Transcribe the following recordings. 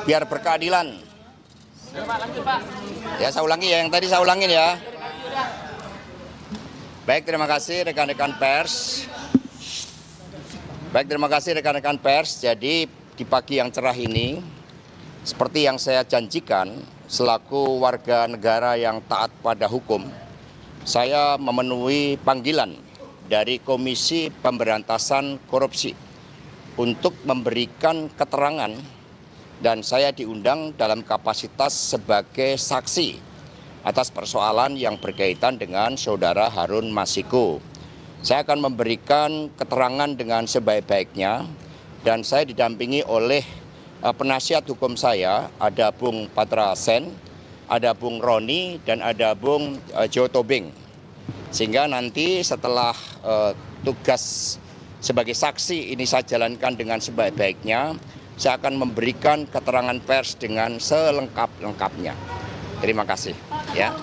biar berkeadilan. Ya, saya ulangi ya, yang tadi saya ulangin ya. Baik, terima kasih rekan-rekan pers. Jadi di pagi yang cerah ini, seperti yang saya janjikan, selaku warga negara yang taat pada hukum, saya memenuhi panggilan dari Komisi Pemberantasan Korupsi untuk memberikan keterangan, dan saya diundang dalam kapasitas sebagai saksi atas persoalan yang berkaitan dengan Saudara Harun Masiku. Saya akan memberikan keterangan dengan sebaik-baiknya, dan saya didampingi oleh penasihat hukum saya, ada Bung Patra Sen, ada Bung Roni, dan ada Bung Jo Tobing. Sehingga nanti setelah tugas sebagai saksi ini saya jalankan dengan sebaik-baiknya, saya akan memberikan keterangan pers dengan selengkap-lengkapnya. Terima kasih. Ya.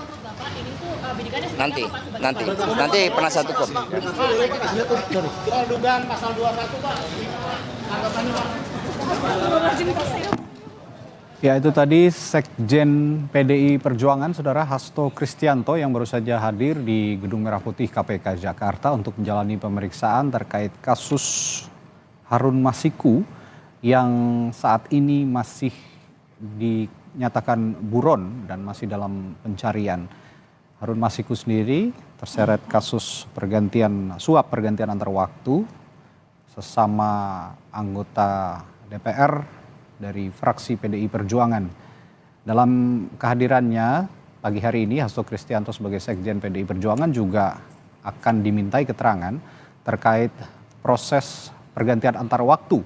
Nanti penasihat hukum. Dugaan pasal 21, Pak. Ya, itu tadi Sekjen PDI Perjuangan, Saudara Hasto Kristianto, yang baru saja hadir di Gedung Merah Putih KPK Jakarta untuk menjalani pemeriksaan terkait kasus Harun Masiku yang saat ini masih dinyatakan buron dan masih dalam pencarian. Harun Masiku sendiri terseret kasus suap pergantian antar waktu sesama anggota DPR dari fraksi PDI Perjuangan. Dalam kehadirannya pagi hari ini, Hasto Kristianto sebagai Sekjen PDI Perjuangan juga akan dimintai keterangan terkait proses pergantian antar waktu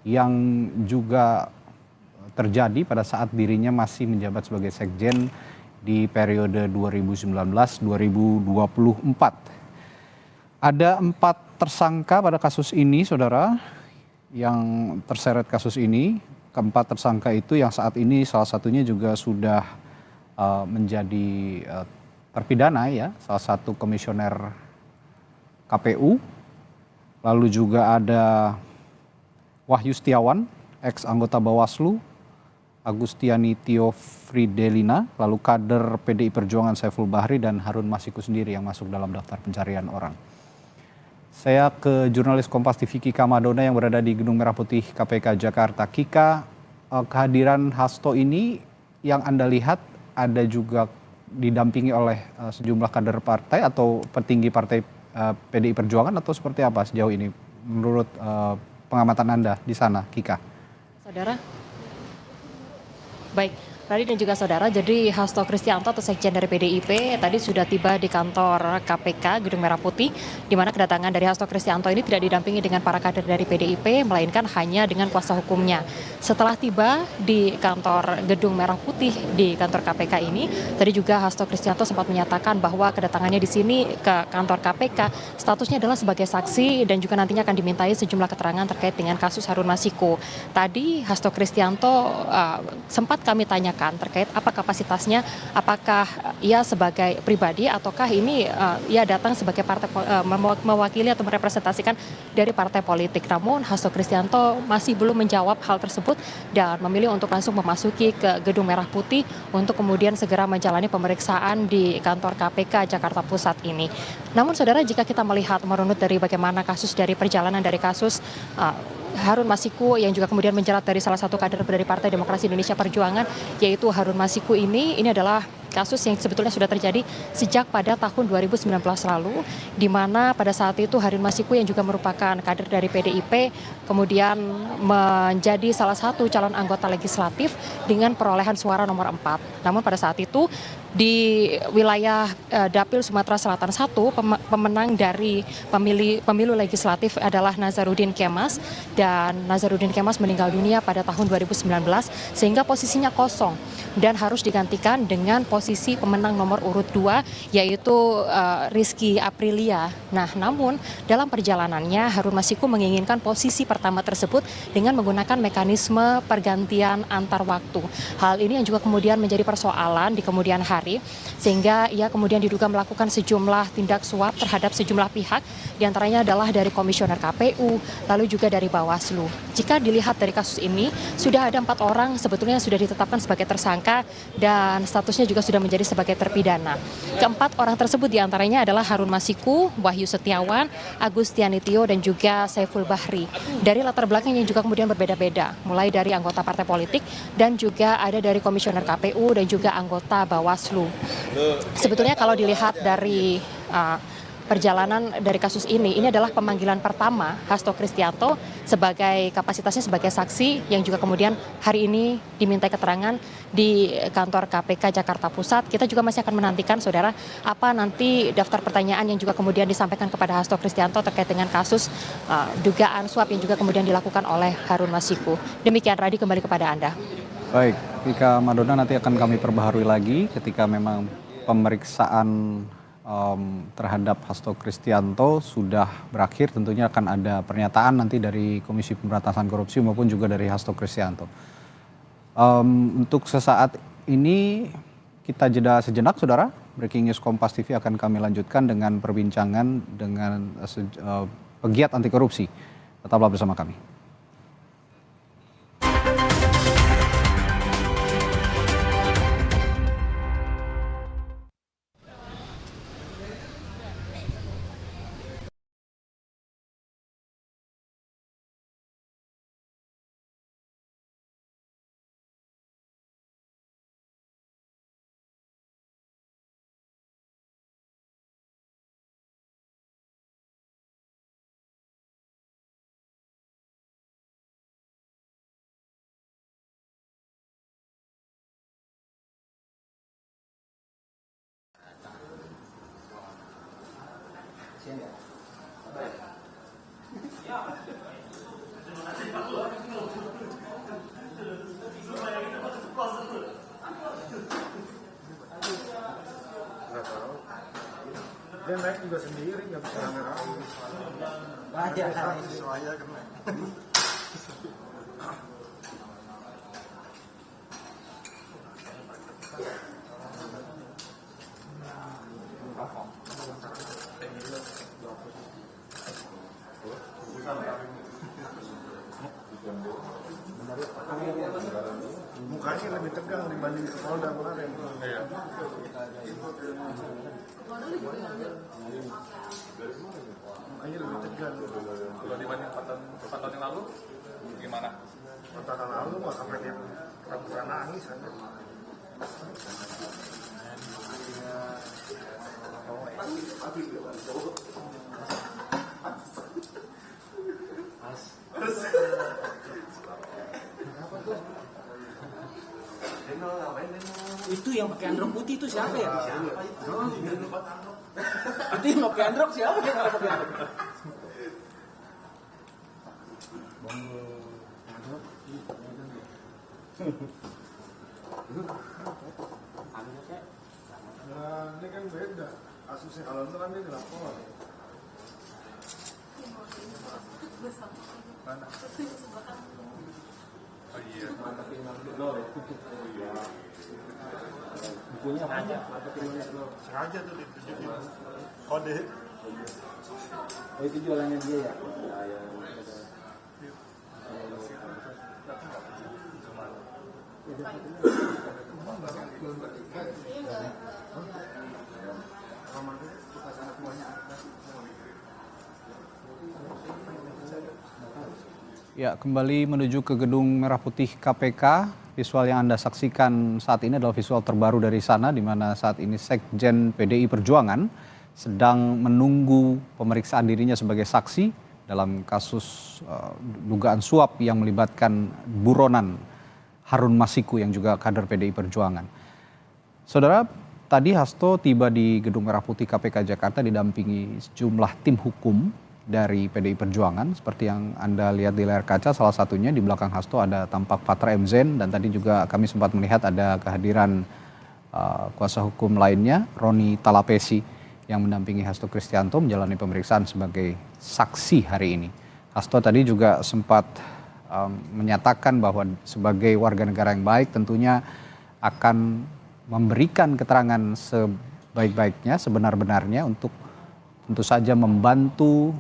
yang juga terjadi pada saat dirinya masih menjabat sebagai Sekjen di periode 2019-2024. Ada 4 tersangka pada kasus ini, Saudara, yang terseret kasus ini. Keempat tersangka itu yang saat ini salah satunya juga sudah menjadi terpidana, ya, salah satu komisioner KPU. Lalu juga ada Wahyu Setiawan, ex anggota Bawaslu, Agustiani Tio Fridelina, lalu kader PDI Perjuangan Saiful Bahri, dan Harun Masiku sendiri yang masuk dalam daftar pencarian orang. Saya ke jurnalis Kompas TV Kika Madona yang berada di Gedung Merah Putih KPK Jakarta. Kika, kehadiran Hasto ini yang Anda lihat ada juga didampingi oleh sejumlah kader partai atau petinggi partai PDI Perjuangan, atau seperti apa sejauh ini menurut pengamatan Anda di sana, Kika? Saudara? Baik. Radi dan juga saudara, jadi Hasto Kristianto atau Sekjen dari PDIP tadi sudah tiba di kantor KPK Gedung Merah Putih, di mana kedatangan dari Hasto Kristianto ini tidak didampingi dengan para kader dari PDIP, melainkan hanya dengan kuasa hukumnya. Setelah tiba di kantor Gedung Merah Putih di kantor KPK ini, tadi juga Hasto Kristianto sempat menyatakan bahwa kedatangannya di sini ke kantor KPK statusnya adalah sebagai saksi dan juga nantinya akan dimintai sejumlah keterangan terkait dengan kasus Harun Masiku. Tadi Hasto Kristianto sempat kami tanya terkait apa kapasitasnya, apakah ia sebagai pribadi ataukah ini ia datang sebagai partai mewakili atau merepresentasikan dari partai politik. Namun Hasto Kristianto masih belum menjawab hal tersebut dan memilih untuk langsung memasuki ke Gedung Merah Putih untuk kemudian segera menjalani pemeriksaan di kantor KPK Jakarta Pusat ini. Namun saudara, jika kita melihat merunut dari bagaimana kasus dari perjalanan dari kasus Harun Masiku yang juga kemudian menjerat dari salah satu kader dari Partai Demokrasi Indonesia Perjuangan, yaitu Harun Masiku ini adalah kasus yang sebetulnya sudah terjadi sejak pada tahun 2019 lalu, di mana pada saat itu Harun Masiku yang juga merupakan kader dari PDIP kemudian menjadi salah satu calon anggota legislatif dengan perolehan suara nomor 4. Namun pada saat itu di wilayah Dapil Sumatera Selatan 1, pemenang dari pemilu legislatif adalah Nazarudin Kemas, dan Nazarudin Kemas meninggal dunia pada tahun 2019 sehingga posisinya kosong dan harus digantikan dengan posisi posisi pemenang nomor urut 2 yaitu Rizky Aprilia. Nah, namun dalam perjalanannya Harun Masiku menginginkan posisi pertama tersebut dengan menggunakan mekanisme pergantian antar waktu. Hal ini yang juga kemudian menjadi persoalan di kemudian hari, sehingga ia kemudian diduga melakukan sejumlah tindak suap terhadap sejumlah pihak, diantaranya adalah dari Komisioner KPU, lalu juga dari Bawaslu. Jika dilihat dari kasus ini, sudah ada 4 orang sebetulnya sudah ditetapkan sebagai tersangka dan statusnya juga sudah menjadi sebagai terpidana. Keempat orang tersebut diantaranya adalah Harun Masiku, Wahyu Setiawan, Agustiani Tio, dan juga Saiful Bahri. Dari latar belakang yang juga kemudian berbeda-beda, mulai dari anggota partai politik dan juga ada dari Komisioner KPU dan juga anggota Bawaslu. Sebetulnya kalau dilihat dari perjalanan dari kasus ini adalah pemanggilan pertama Hasto Kristianto sebagai kapasitasnya sebagai saksi yang juga kemudian hari ini diminta keterangan di kantor KPK Jakarta Pusat. Kita juga masih akan menantikan, saudara, apa nanti daftar pertanyaan yang juga kemudian disampaikan kepada Hasto Kristianto terkait dengan kasus dugaan suap yang juga kemudian dilakukan oleh Harun Masiku. Demikian, Radi, kembali kepada Anda. Baik, Tika Madona, nanti akan kami perbaharui lagi ketika memang pemeriksaan terhadap Hasto Kristianto sudah berakhir. Tentunya akan ada pernyataan nanti dari Komisi Pemberantasan Korupsi maupun juga dari Hasto Kristianto. Untuk sesaat ini kita jeda sejenak, saudara. Breaking News Kompas TV akan kami lanjutkan dengan perbincangan dengan pegiat anti korupsi. Tetaplah bersama kami. Dia naik juga sendiri, nggak bisa rame-rame. Banyak sesuai kena. Mukanya lebih tegang dibanding Polda kemarin. Mukanya lebih tegang. Kalau dibanding 4 tahun yang lalu, gimana? 4 tahun lalu mah sampai dia pura-pura nangis aja. Itu yang pakai androk putih itu siapa ya? Itu yang pakai androk siapa ya kalau pakai androk? Nah, ini kan beda. Kasusnya kalau itu kan dia dilapor. Mana? Oh iya. Bukunya aja. Sengaja tuh ditunjukin kode. Oh itu jualannya dia ya? Ya, kembali menuju ke Gedung Merah Putih KPK. Visual yang Anda saksikan saat ini adalah visual terbaru dari sana, di mana saat ini Sekjen PDI Perjuangan sedang menunggu pemeriksaan dirinya sebagai saksi dalam kasus dugaan suap yang melibatkan buronan Harun Masiku yang juga kader PDI Perjuangan. Saudara, tadi Hasto tiba di Gedung Merah Putih KPK Jakarta didampingi sejumlah tim hukum dari PDI Perjuangan. Seperti yang Anda lihat di layar kaca, salah satunya di belakang Hasto ada tampak Patra M. Zain, dan tadi juga kami sempat melihat ada kehadiran kuasa hukum lainnya, Roni Talapesi, yang mendampingi Hasto Kristianto menjalani pemeriksaan sebagai saksi hari ini. Hasto tadi juga sempat menyatakan bahwa sebagai warga negara yang baik tentunya akan memberikan keterangan sebaik-baiknya, sebenar-benarnya untuk tentu saja membantu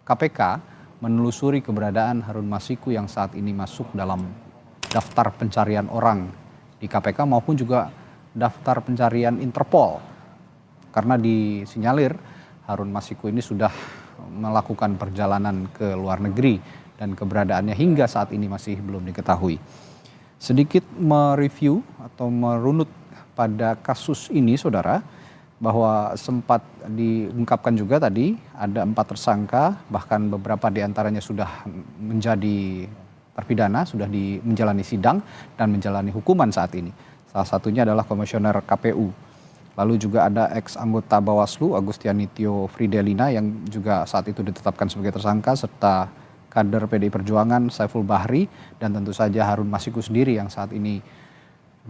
KPK menelusuri keberadaan Harun Masiku yang saat ini masuk dalam daftar pencarian orang di KPK maupun juga daftar pencarian Interpol. Karena disinyalir Harun Masiku ini sudah melakukan perjalanan ke luar negeri dan keberadaannya hingga saat ini masih belum diketahui. Sedikit mereview atau merunut pada kasus ini, saudara, bahwa sempat diungkapkan juga tadi ada 4 tersangka, bahkan beberapa diantaranya sudah menjadi terpidana, sudah menjalani sidang dan menjalani hukuman saat ini. Salah satunya adalah Komisioner KPU. Lalu juga ada ex-anggota Bawaslu Agustianitio Fridelina yang juga saat itu ditetapkan sebagai tersangka, serta kader PDI Perjuangan Saiful Bahri, dan tentu saja Harun Masiku sendiri yang saat ini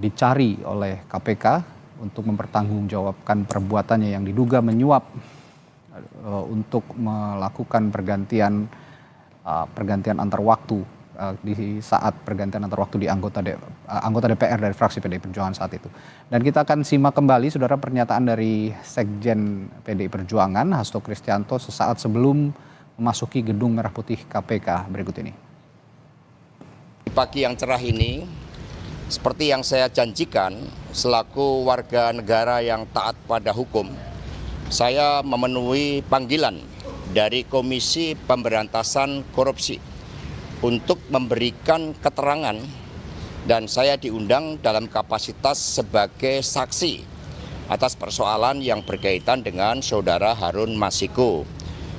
dicari oleh KPK untuk mempertanggungjawabkan perbuatannya yang diduga menyuap untuk melakukan pergantian antar waktu di saat pergantian antar waktu di anggota DPR dari fraksi PDI Perjuangan saat itu. Dan kita akan simak kembali, saudara, pernyataan dari Sekjen PDI Perjuangan Hasto Kristianto sesaat sebelum memasuki gedung Merah Putih KPK berikut ini. Di pagi yang cerah ini, seperti yang saya janjikan selaku warga negara yang taat pada hukum, saya memenuhi panggilan dari Komisi Pemberantasan Korupsi untuk memberikan keterangan, dan saya diundang dalam kapasitas sebagai saksi atas persoalan yang berkaitan dengan saudara Harun Masiku.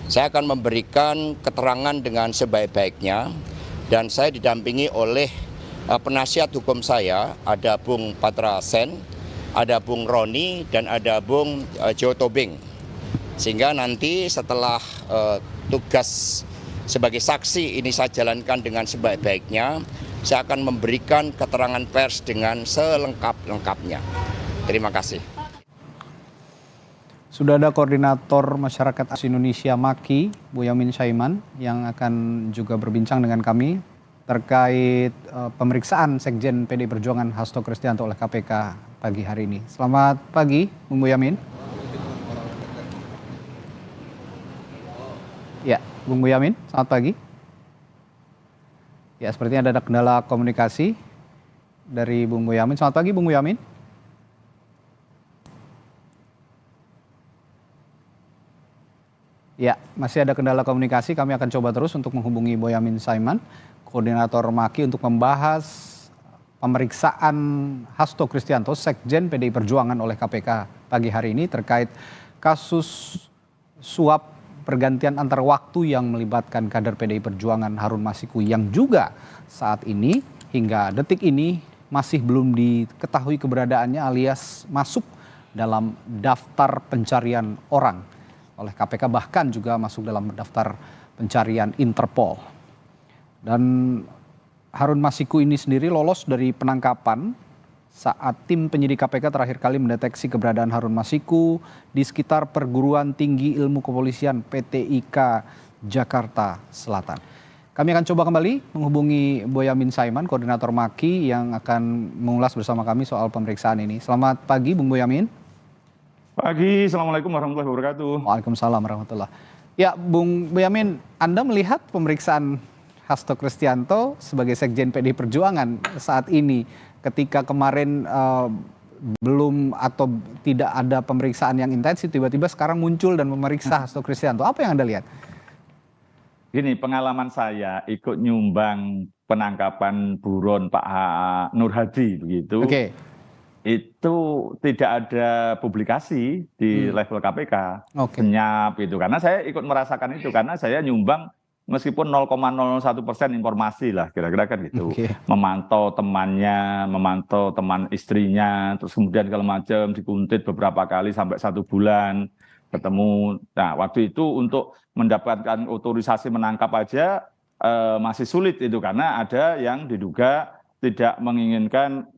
Saya akan memberikan keterangan dengan sebaik-baiknya, dan saya didampingi oleh penasihat hukum saya, ada Bung Patra Sen, ada Bung Roni, dan ada Bung Jo Tobing. Sehingga nanti setelah tugas sebagai saksi ini saya jalankan dengan sebaik-baiknya, saya akan memberikan keterangan pers dengan selengkap-lengkapnya. Terima kasih. Sudah ada Koordinator Masyarakat Indonesia MAKI, Boyamin Saiman, yang akan juga berbincang dengan kami terkait pemeriksaan Sekjen PDI Perjuangan Hasto Kristianto oleh KPK pagi hari ini. Selamat pagi, Bung Boyamin. Ya, Bung Boyamin, selamat pagi. Ya, sepertinya ada kendala komunikasi dari Bung Boyamin. Selamat pagi, Bung Boyamin. Ya, masih ada kendala komunikasi. Kami akan coba terus untuk menghubungi Boyamin Saiman, Koordinator MAKI, untuk membahas pemeriksaan Hasto Kristianto, Sekjen PDI Perjuangan oleh KPK pagi hari ini terkait kasus suap pergantian antar waktu yang melibatkan kader PDI Perjuangan Harun Masiku, yang juga saat ini hingga detik ini masih belum diketahui keberadaannya alias masuk dalam daftar pencarian orang oleh KPK, bahkan juga masuk dalam daftar pencarian Interpol. Dan Harun Masiku ini sendiri lolos dari penangkapan saat tim penyidik KPK terakhir kali mendeteksi keberadaan Harun Masiku di sekitar Perguruan Tinggi Ilmu Kepolisian PTIK Jakarta Selatan. Kami akan coba kembali menghubungi Boyamin Saiman, Koordinator MAKI, yang akan mengulas bersama kami soal pemeriksaan ini. Selamat pagi, Bung Boyamin. Pagi, Assalamualaikum warahmatullahi wabarakatuh. Waalaikumsalam warahmatullahi. Ya, Bung Boyamin, Anda melihat pemeriksaan Hasto Kristianto sebagai Sekjen PDI Perjuangan saat ini, ketika kemarin belum atau tidak ada pemeriksaan yang intensif, tiba-tiba sekarang muncul dan memeriksa Hasto Kristianto. Apa yang Anda lihat? Gini, pengalaman saya ikut nyumbang penangkapan buron Pak Nur Hadi begitu. Oke. Itu tidak ada publikasi di level KPK. Oke. Senyap itu, karena saya ikut merasakan itu, karena saya nyumbang meskipun 0,01% informasi lah, kira-kira kan gitu. Oke. Memantau temannya, memantau teman istrinya, terus kemudian kalau macam dikuntit beberapa kali sampai 1 bulan ketemu. Nah, waktu itu untuk mendapatkan otorisasi menangkap aja masih sulit itu, karena ada yang diduga tidak menginginkan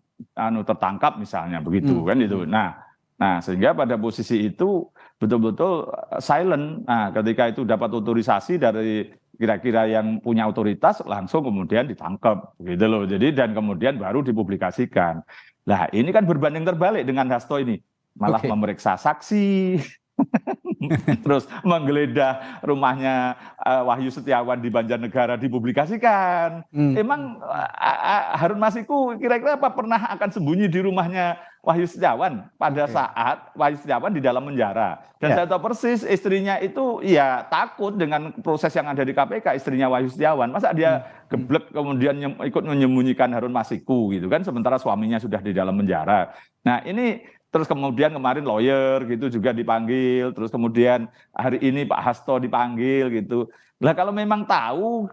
tertangkap misalnya begitu kan itu. Nah, sehingga pada posisi itu betul-betul silent. Nah, ketika itu dapat otorisasi dari kira-kira yang punya otoritas, langsung kemudian ditangkap gitu loh. Jadi dan kemudian baru dipublikasikan. Nah, ini kan berbanding terbalik dengan Hasto ini, malah memeriksa saksi, terus menggeledah rumahnya Wahyu Setiawan di Banjarnegara dipublikasikan. Emang Harun Masiku kira-kira apa pernah akan sembunyi di rumahnya Wahyu Setiawan pada saat Wahyu Setiawan di dalam penjara? Dan saya tahu persis istrinya itu ya takut dengan proses yang ada di KPK, istrinya Wahyu Setiawan. Masa dia geblek kemudian ikut menyembunyikan Harun Masiku gitu kan, sementara suaminya sudah di dalam penjara. Nah, ini terus kemudian kemarin lawyer gitu juga dipanggil, terus kemudian hari ini Pak Hasto dipanggil gitu. Lah kalau memang tahu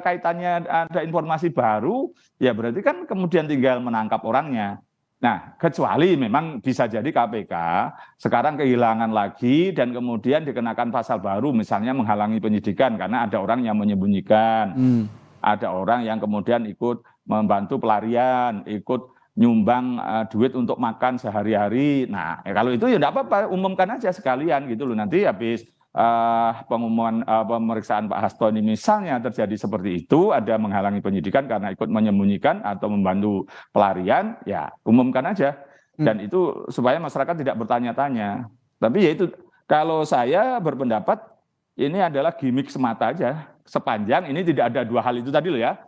kaitannya ada informasi baru, ya berarti kan kemudian tinggal menangkap orangnya. Nah, kecuali memang bisa jadi KPK sekarang kehilangan lagi dan kemudian dikenakan pasal baru, misalnya menghalangi penyidikan karena ada orang yang menyembunyikan, ada orang yang kemudian ikut membantu pelarian, ikut nyumbang duit untuk makan sehari-hari. Nah, kalau itu ya enggak apa-apa, umumkan aja sekalian gitu loh. Nanti habis pengumuman pemeriksaan Pak Hasto ini misalnya terjadi seperti itu, ada menghalangi penyidikan karena ikut menyembunyikan atau membantu pelarian, ya umumkan aja. Dan itu supaya masyarakat tidak bertanya-tanya. Tapi ya itu, kalau saya berpendapat ini adalah gimmick semata aja. Sepanjang ini tidak ada dua hal itu tadi loh ya.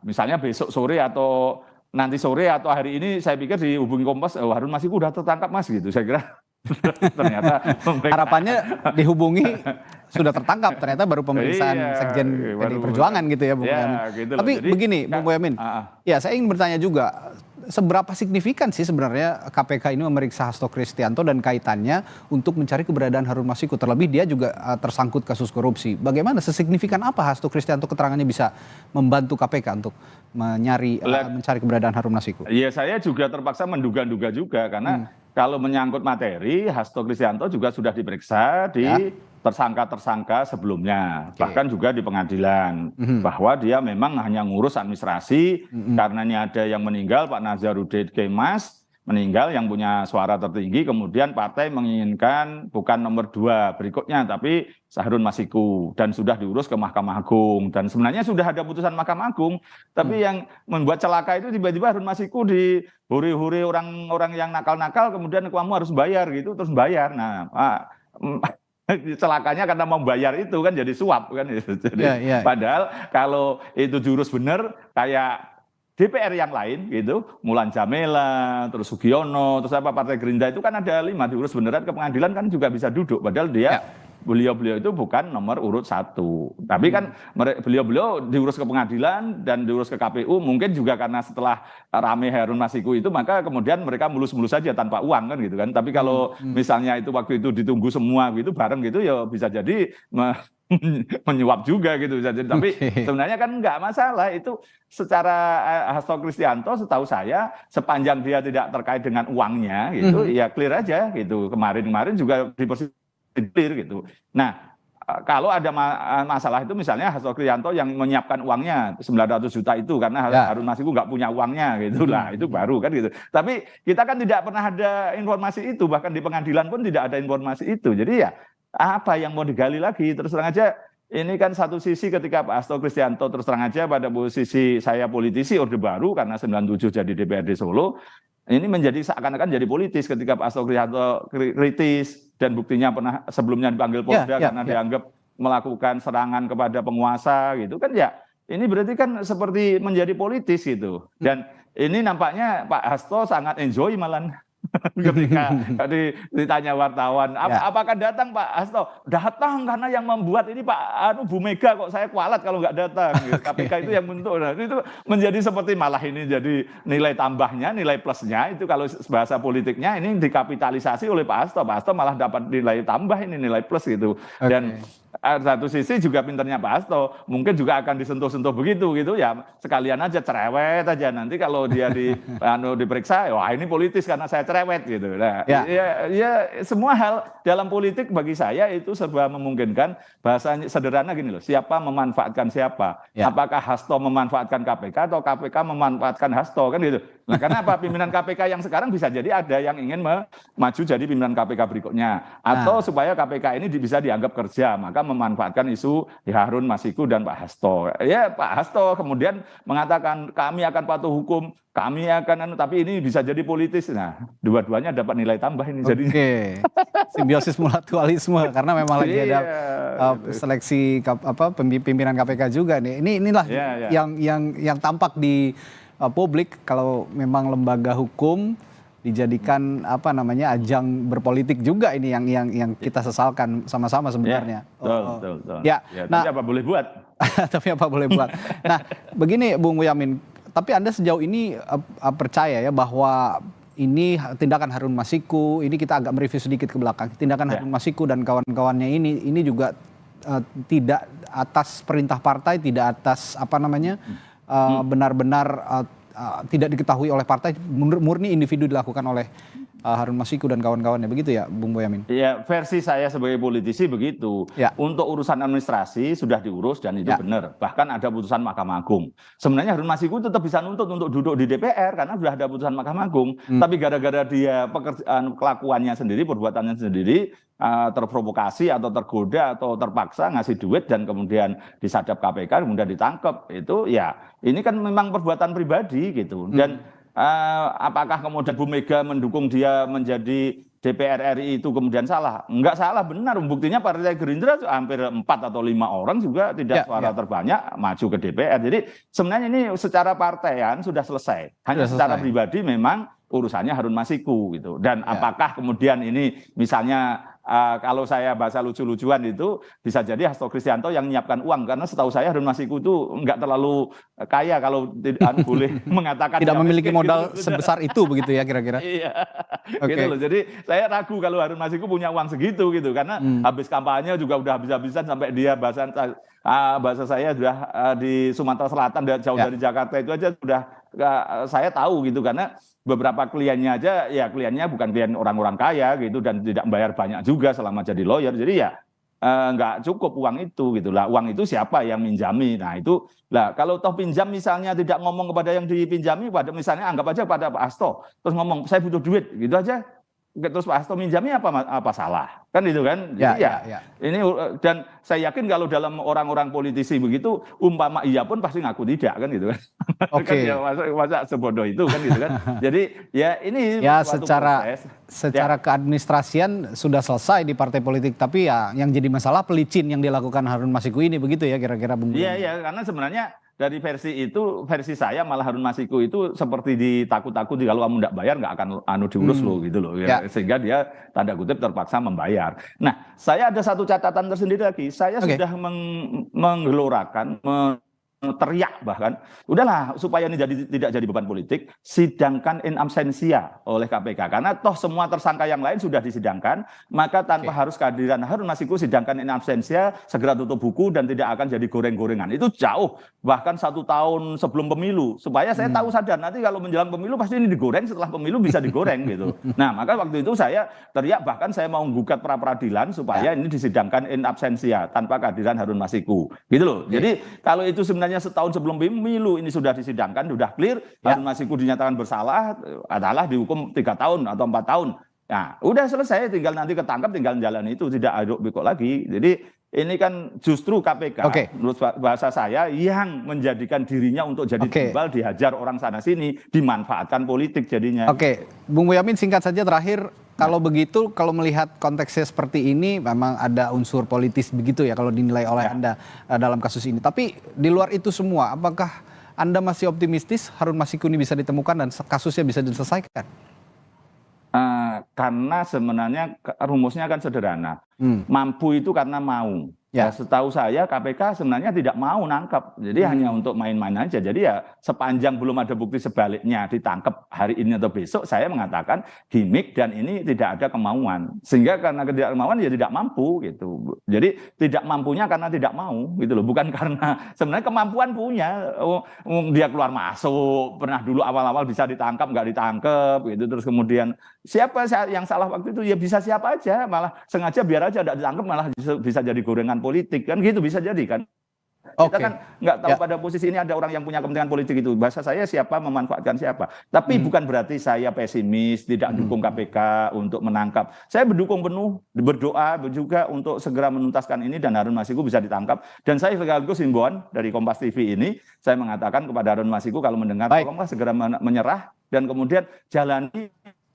Misalnya besok sore atau nanti sore atau hari ini saya pikir dihubungi Kompas, Harun Masiku udah tertangkap Mas gitu. Saya kira ternyata harapannya dihubungi sudah tertangkap, ternyata baru pemeriksaan Sekjen PDI Perjuangan gitu ya Bung Boyamin. Gitu. Tapi jadi, begini Bung Boyamin, ya saya ingin bertanya juga, seberapa signifikan sih sebenarnya KPK ini memeriksa Hasto Kristianto dan kaitannya untuk mencari keberadaan Harun Masiku, terlebih dia juga tersangkut kasus korupsi. Bagaimana, sesignifikan apa Hasto Kristianto keterangannya bisa membantu KPK untuk mencari keberadaan Harun Masiku? Iya, saya juga terpaksa menduga-duga juga karena kalau menyangkut materi, Hasto Kristianto juga sudah diperiksa di tersangka-tersangka sebelumnya, bahkan juga di pengadilan, bahwa dia memang hanya ngurus administrasi, karenanya ada yang meninggal, Pak Nazarudin Kemas meninggal yang punya suara tertinggi, kemudian partai menginginkan bukan nomor 2 berikutnya, tapi Harun Masiku, dan sudah diurus ke Mahkamah Agung, dan sebenarnya sudah ada putusan Mahkamah Agung, tapi yang membuat celaka itu tiba-tiba Harun Masiku dihuri-huri orang-orang yang nakal-nakal, kemudian kamu harus bayar gitu, terus bayar. Nah, celakanya karena mau bayar itu kan jadi suap kan. Jadi, padahal kalau itu jurus benar kayak DPR yang lain gitu, Mulan Jamela, terus Sugiono, terus Partai Gerindra itu kan ada 5 diurus beneran ke pengadilan kan juga bisa duduk, padahal beliau-beliau itu bukan nomor urut 1. Tapi kan beliau-beliau diurus ke pengadilan dan diurus ke KPU, mungkin juga karena setelah rame Harun Masiku itu maka kemudian mereka mulus-mulus saja tanpa uang kan gitu kan. Tapi kalau misalnya itu waktu itu ditunggu semua gitu bareng gitu ya bisa jadi menyuap juga gitu. Tapi sebenarnya kan enggak masalah itu secara Hasto Kristianto setahu saya sepanjang dia tidak terkait dengan uangnya gitu ya clear aja gitu. Kemarin juga clear gitu. Nah, kalau ada masalah itu misalnya Hasto Kristianto yang menyiapkan uangnya 900 juta itu karena Harun Masiku nggak punya uangnya gitu lah, itu baru kan gitu. Tapi kita kan tidak pernah ada informasi itu, bahkan di pengadilan pun tidak ada informasi itu. Jadi ya apa yang mau digali lagi? Terus terang aja ini kan satu sisi ketika Pak Hasto Kristianto terus terang aja pada posisi saya politisi Orde Baru karena 97 jadi DPRD Solo, ini menjadi seakan-akan jadi politis ketika Pak Hasto Kristianto kritis dan buktinya pernah sebelumnya dipanggil Polda karena dianggap melakukan serangan kepada penguasa gitu kan ya. Ini berarti kan seperti menjadi politis gitu. Dan ini nampaknya Pak Hasto sangat enjoy malah ketika ditanya wartawan, apakah datang Pak Hasto? Datang karena yang membuat ini Pak Bu Mega kok saya kualat kalau nggak datang. KPK itu yang bentuk. Nah, itu menjadi seperti malah ini jadi nilai tambahnya, nilai plusnya itu kalau bahasa politiknya ini dikapitalisasi oleh Pak Hasto. Pak Hasto malah dapat nilai tambah ini nilai plus gitu. Dan satu sisi juga pinternya Pak Hasto, mungkin juga akan disentuh-sentuh begitu gitu ya, sekalian aja cerewet aja nanti kalau dia diperiksa, wah ini politis karena saya cerewet gitu. Nah, ya semua hal dalam politik bagi saya itu serba memungkinkan. Bahasanya sederhana gini loh, siapa memanfaatkan siapa? Apakah Hasto memanfaatkan KPK atau KPK memanfaatkan Hasto kan gitu? Nah, karena apa? Pimpinan KPK yang sekarang bisa jadi ada yang ingin maju jadi pimpinan KPK berikutnya, atau supaya KPK ini bisa dianggap kerja, maka memanfaatkan isu Harun Masiku dan Pak Hasto. Ya, Pak Hasto kemudian mengatakan kami akan patuh hukum, kami akan, tapi ini bisa jadi politis. Nah, dua-duanya dapat nilai tambah ini jadinya. Oke, simbiosis mutualisme karena memang lagi ada seleksi pimpinan KPK juga nih. Inilah yang tampak di publik kalau memang lembaga hukum dijadikan ajang berpolitik juga ini yang kita sesalkan sama-sama sebenarnya. Betul. Ya, tapi apa boleh buat? Tapi apa boleh buat? Nah, begini Bung Boyamin, tapi Anda sejauh ini percaya ya bahwa ini tindakan Harun Masiku, ini kita agak mereview sedikit ke belakang. Tindakan Harun Masiku dan kawan-kawannya ini juga tidak atas perintah partai, tidak atas benar-benar tidak diketahui oleh partai, murni individu dilakukan oleh Harun Masiku dan kawan-kawannya, begitu ya Bung Boyamin? Ya, versi saya sebagai politisi begitu. Ya. Untuk urusan administrasi sudah diurus dan itu benar. Bahkan ada putusan Mahkamah Agung. Sebenarnya Harun Masiku tetap bisa nuntut untuk duduk di DPR karena sudah ada putusan Mahkamah Agung. Tapi gara-gara dia kelakuannya sendiri, perbuatannya sendiri, terprovokasi atau tergoda atau terpaksa ngasih duit dan kemudian disadap KPK kemudian ditangkap, itu ya ini kan memang perbuatan pribadi gitu. Dan apakah kemudian Bu Mega mendukung dia menjadi DPR RI itu kemudian salah? Enggak salah, benar. Buktinya Partai Gerindra hampir 4 atau 5 orang juga tidak suara terbanyak maju ke DPR. Jadi sebenarnya ini secara partaian sudah selesai. Hanya secara pribadi memang urusannya Harun Masiku gitu. Dan apakah kemudian ini misalnya kalau saya bahasa lucu-lucuan itu bisa jadi Hasto Kristianto yang menyiapkan uang, karena setahu saya Harun Masiku itu enggak terlalu kaya kalau tidak boleh mengatakan tidak memiliki modal gitu. sebesar itu begitu ya kira-kira. Iya. Gitu loh. Jadi saya ragu kalau Harun Masiku punya uang segitu gitu, karena habis kampanye juga udah habis-habisan sampai dia bahasa saya sudah di Sumatera Selatan jauh dari Jakarta itu aja sudah saya tahu gitu, karena beberapa kliennya aja ya kliennya bukan klien orang-orang kaya gitu dan tidak membayar banyak juga selama jadi lawyer. Jadi ya nggak cukup uang itu gitu lah. Uang itu siapa yang minjami? Nah itu lah, kalau toh pinjam misalnya tidak ngomong kepada yang dipinjami, pada misalnya anggap aja pada Pak Hasto, terus ngomong saya butuh duit gitu aja, terus Pak Hasto minjami apa salah kan itu kan? Jadi ini, dan saya yakin kalau dalam orang-orang politisi begitu umpama iya pun pasti ngaku tidak kan gitu kan. Kan ya, masa sebodoh itu kan gitu kan. Jadi ya ini ya secara keadministrasian sudah selesai di partai politik, tapi ya yang jadi masalah pelicin yang dilakukan Harun Masiku ini, begitu ya kira-kira Bung. Iya, karena sebenarnya dari versi saya malah Harun Masiku itu seperti ditakut-takuti kalau kamu tidak bayar nggak akan diurus lo gitu loh ya. Sehingga dia tanda kutip terpaksa membayar. Nah, saya ada satu catatan tersendiri lagi. Saya sudah menggelorakan, teriak bahkan, udahlah supaya ini tidak jadi beban politik, sidangkan in absentia oleh KPK, karena toh semua tersangka yang lain sudah disidangkan, maka tanpa harus kehadiran Harun Masiku, sidangkan in absentia, segera tutup buku dan tidak akan jadi goreng-gorengan. Itu jauh, bahkan 1 tahun sebelum pemilu, supaya saya tahu sadar nanti kalau menjelang pemilu pasti ini digoreng, setelah pemilu bisa digoreng gitu. Nah, maka waktu itu saya teriak, bahkan saya mau menggugat pra peradilan supaya ini disidangkan in absentia tanpa kehadiran Harun Masiku gitu loh. Jadi kalau itu sebenarnya setahun sebelum pemilu ini sudah disidangkan, sudah clear, Harun Masiku dinyatakan bersalah, adalah dihukum 3 tahun atau 4 tahun. Nah, udah selesai, tinggal nanti ketangkap, tinggal jalan itu, tidak aduk bekok lagi. Jadi ini kan justru KPK, menurut bahasa saya, yang menjadikan dirinya untuk jadi timbal, dihajar orang sana sini, dimanfaatkan politik jadinya. Bung Boyamin, singkat saja terakhir. Kalau begitu, kalau melihat konteksnya seperti ini, memang ada unsur politis begitu ya kalau dinilai oleh Anda dalam kasus ini. Tapi di luar itu semua, apakah Anda masih optimistis Harun Masiku ini bisa ditemukan dan kasusnya bisa diselesaikan? Karena sebenarnya rumusnya kan sederhana. Mampu itu karena mau. Ya, setahu saya KPK sebenarnya tidak mau nangkap. Jadi hanya untuk main-main aja. Jadi ya sepanjang belum ada bukti sebaliknya ditangkap hari ini atau besok, saya mengatakan gimmick dan ini tidak ada kemauan. Sehingga karena ketidakmauan ya tidak mampu gitu. Jadi tidak mampunya karena tidak mau gitu loh. Bukan karena sebenarnya kemampuan punya. Dia keluar masuk, pernah dulu awal-awal bisa ditangkap, nggak ditangkap gitu. Terus kemudian siapa yang salah waktu itu ya bisa siapa aja. Malah sengaja biar aja tidak ditangkap malah bisa jadi gorengan politik kan gitu, bisa jadi kan. Kita Oke. kan nggak tahu Ya. pada posisi ini ada orang yang punya kepentingan politik itu. Bahasa saya siapa memanfaatkan siapa. Tapi bukan berarti saya pesimis, tidak dukung KPK untuk menangkap. Saya mendukung penuh, berdoa juga untuk segera menuntaskan ini dan Harun Masiku bisa ditangkap. Dan saya sekaligus himbauan dari Kompas TV ini, saya mengatakan kepada Harun Masiku kalau mendengar, Baik. tolonglah segera menyerah dan kemudian jalani.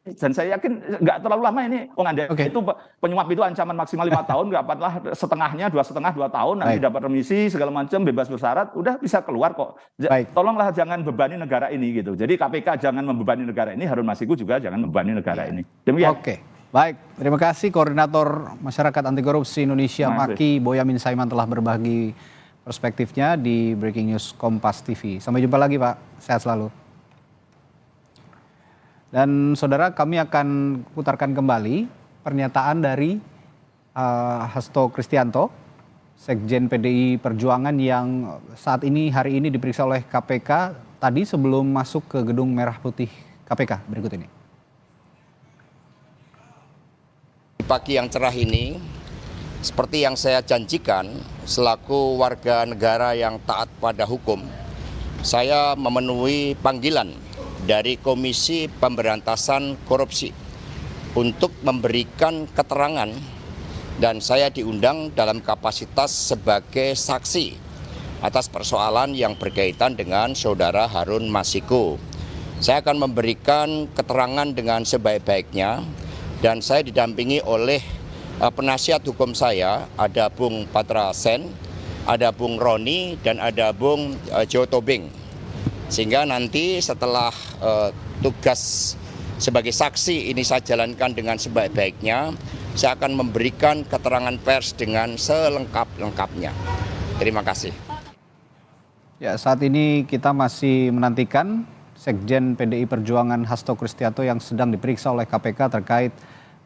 Dan saya yakin nggak terlalu lama ini. Anda Oke. itu penyuap itu ancaman maksimal 5 tahun, nggak apa-apa setengahnya, 2,5 tahun, nanti Baik. dapat remisi segala macam, bebas bersyarat, udah bisa keluar kok. Baik. Tolonglah jangan bebani negara ini gitu. Jadi KPK jangan membebani negara ini, Harun Masiku juga jangan membebani negara ini. Demikian. Oke, baik. Terima kasih Koordinator Masyarakat Anti Korupsi Indonesia Terima kasih. Maki Boyamin Saiman telah berbagi perspektifnya di Breaking News Kompas TV. Sampai jumpa lagi Pak, sehat selalu. Dan saudara, kami akan putarkan kembali pernyataan dari Hasto Kristianto, Sekjen PDI Perjuangan yang saat ini hari ini diperiksa oleh KPK tadi sebelum masuk ke Gedung Merah Putih KPK. Berikut ini. Di pagi yang cerah ini, seperti yang saya janjikan selaku warga negara yang taat pada hukum, saya memenuhi panggilan dari Komisi Pemberantasan Korupsi untuk memberikan keterangan dan saya diundang dalam kapasitas sebagai saksi atas persoalan yang berkaitan dengan Saudara Harun Masiku. Saya akan memberikan keterangan dengan sebaik-baiknya dan saya didampingi oleh penasihat hukum saya, ada Bung Patra Sen, ada Bung Roni, dan ada Bung Jo Tobing. Sehingga nanti setelah tugas sebagai saksi ini saya jalankan dengan sebaik-baiknya, saya akan memberikan keterangan pers dengan selengkap-lengkapnya. Terima kasih. Ya, saat ini kita masih menantikan Sekjen PDI Perjuangan Hasto Kristianto yang sedang diperiksa oleh KPK terkait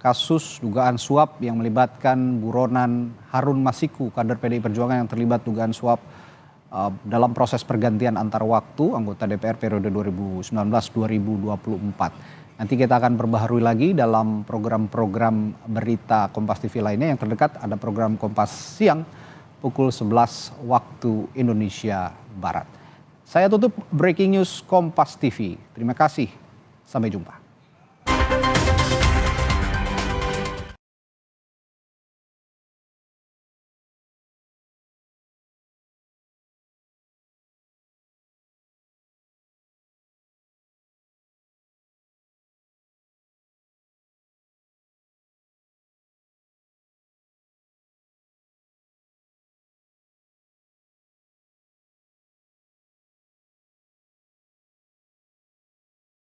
kasus dugaan suap yang melibatkan buronan Harun Masiku, kader PDI Perjuangan yang terlibat dugaan suap dalam proses pergantian antar waktu anggota DPR periode 2019-2024. Nanti kita akan perbaharui lagi dalam program-program berita Kompas TV lainnya. Yang terdekat ada program Kompas Siang pukul 11 waktu Indonesia Barat. Saya tutup Breaking News Kompas TV. Terima kasih. Sampai jumpa.